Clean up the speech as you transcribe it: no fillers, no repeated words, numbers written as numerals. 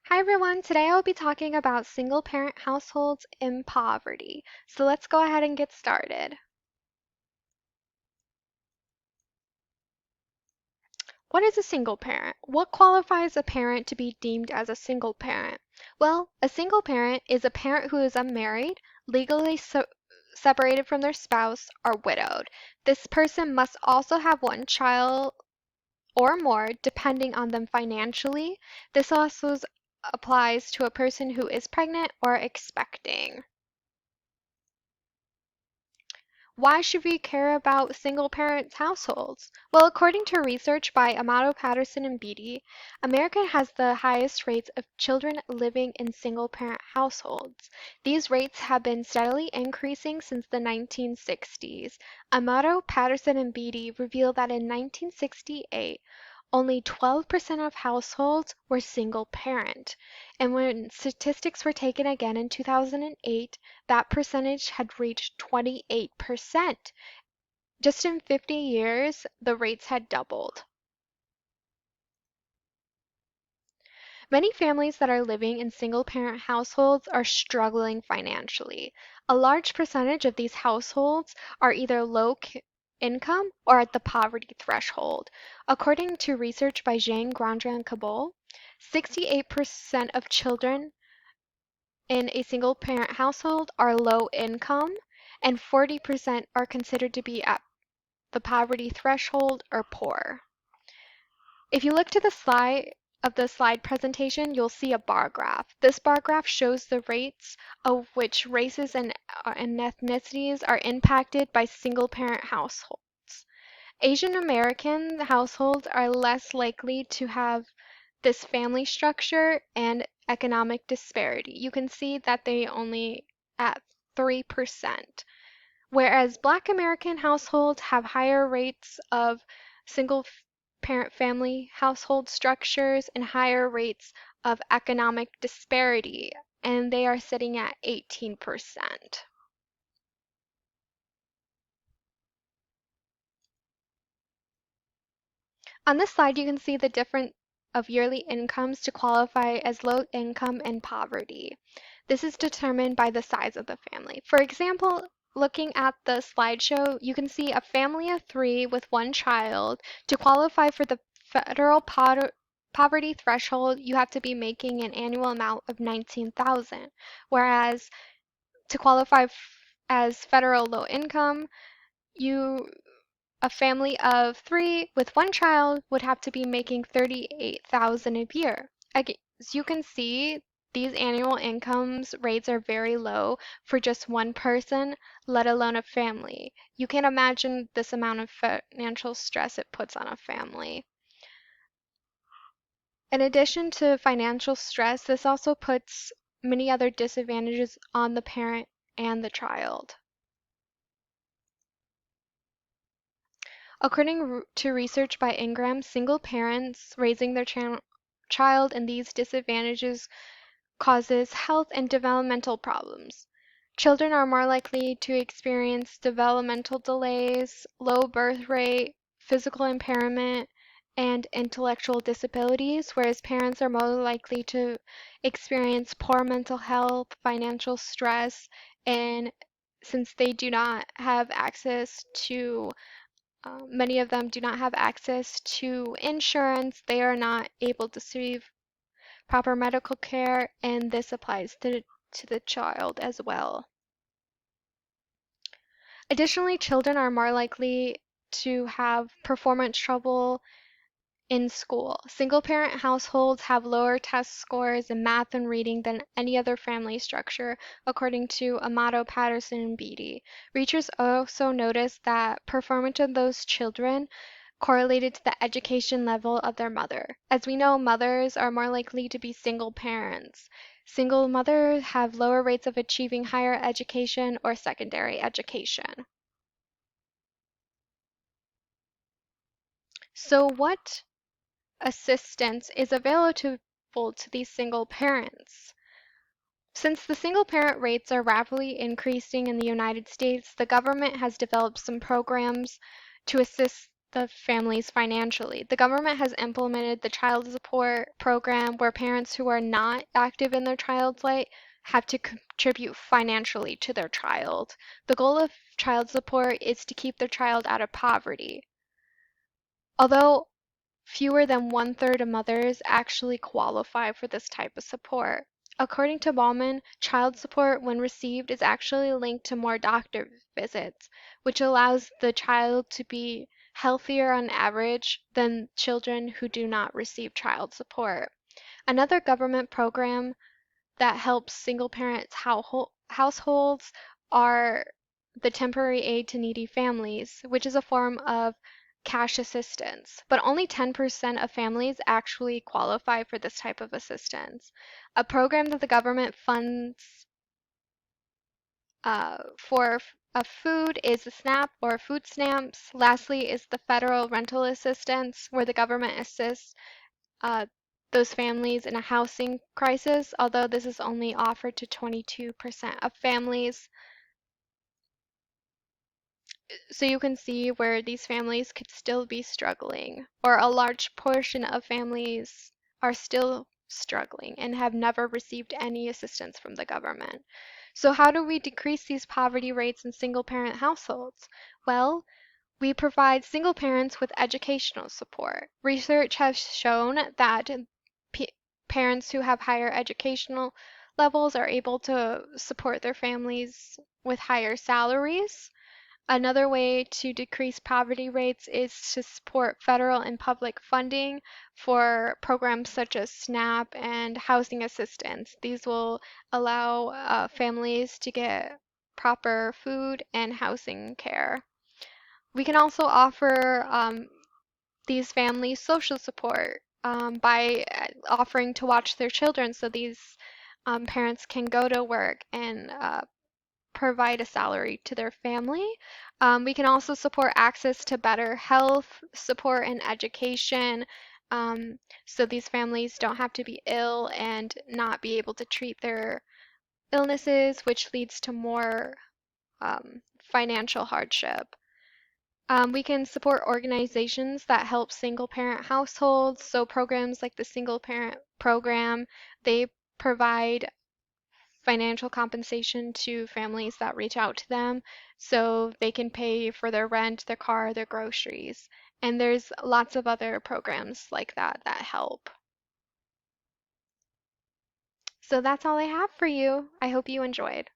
Hi everyone, today I'll be talking about single parent households in poverty. So let's go ahead and get started. What is a single parent? What qualifies a parent to be deemed as a single parent? Well, a single parent is a parent who is unmarried, legally separated from their spouse, or widowed. This person must also have one child or more, depending on them financially. This also applies to a person who is pregnant or expecting. Why should we care about single-parent households? Well, according to research by Amato Patterson and Beatty, America has the highest rates of children living in single-parent households. These rates have been steadily increasing since the 1960s. Amato, Patterson, and Beatty reveal that in 1968, only 12% of households were single parent. And when statistics were taken again in 2008, that percentage had reached 28%. Just in 50 years, the rates had doubled. Many families that are living in single-parent households are struggling financially. A large percentage of these households are either low income or at the poverty threshold. According to research by Zhang, Grandra, and Cabot, 68% of children in a single-parent household are low income, and 40% are considered to be at the poverty threshold or poor. If you look to the slide presentation, you'll see a bar graph. This bar graph shows the rates of which races and ethnicities are impacted by single-parent households. Asian American households are less likely to have this family structure and economic disparity. You can see that they only at 3%, whereas Black American households have higher rates of single parent family household structures and higher rates of economic disparity, and they are sitting at 18%. On this slide, you can see the difference of yearly incomes to qualify as low income and poverty. This is determined by the size of the family. For example, looking at the slideshow, you can see a family of three with one child. To qualify for the federal poverty threshold, you have to be making an annual amount of 19,000, whereas to qualify as federal low income, you a family of three with one child would have to be making 38,000 a year. As you can see, these annual incomes rates are very low for just one person, let alone a family. You can imagine this amount of financial stress it puts on a family. In addition to financial stress, this also puts many other disadvantages on the parent and the child. According to research by Ingram, single parents raising their child in these disadvantages causes health and developmental problems. Children are more likely to experience developmental delays, low birth rate, physical impairment, and intellectual disabilities, whereas parents are more likely to experience poor mental health, financial stress, and since they do not have access to many of them do not have access to insurance. They are not able to receive proper medical care, and this applies to the child as well. Additionally, children are more likely to have performance trouble in school. Single-parent households have lower test scores in math and reading than any other family structure, according to Amato, Patterson, and Beatty. Researchers also noticed that performance of those children correlated to the education level of their mother. As we know, mothers are more likely to be single parents. Single mothers have lower rates of achieving higher education or secondary education. So, what assistance is available to these single parents? Since the single parent rates are rapidly increasing in the United States, the government has developed some programs to assist the families financially. The government has implemented the child support program where parents who are not active in their child's life have to contribute financially to their child. The goal of child support is to keep their child out of poverty. Although fewer than one-third of mothers actually qualify for this type of support. According to Ballman, child support, when received, is actually linked to more doctor visits, which allows the child to be healthier on average than children who do not receive child support. Another government program that helps single parent households are the temporary aid to needy families, which is a form of cash assistance. But only 10% of families actually qualify for this type of assistance. A program that the government funds for a food is a SNAP or food stamps. Lastly is the federal rental assistance, where the government assists uh, those families in a housing crisis, although this is only offered to 22% of families. So you can see where these families could still be struggling, or a large portion of families are still struggling and have never received any assistance from the government. So how do we decrease these poverty rates in single parent households? Well, we provide single parents with educational support. Research has shown that p- parents who have higher educational levels are able to support their families with higher salaries. Another way to decrease poverty rates is to support federal and public funding for programs such as SNAP and housing assistance. These will allow families to get proper food and housing care. We can also offer these families social support by offering to watch their children so these parents can go to work and provide a salary to their family. We can also support access to better health support and education so these families don't have to be ill and not be able to treat their illnesses, which leads to more financial hardship. We can support organizations that help single parent households. So programs like the single parent program, they provide financial compensation to families that reach out to them so they can pay for their rent, their car, their groceries. And there's lots of other programs like that that help. So that's all I have for you. I hope you enjoyed.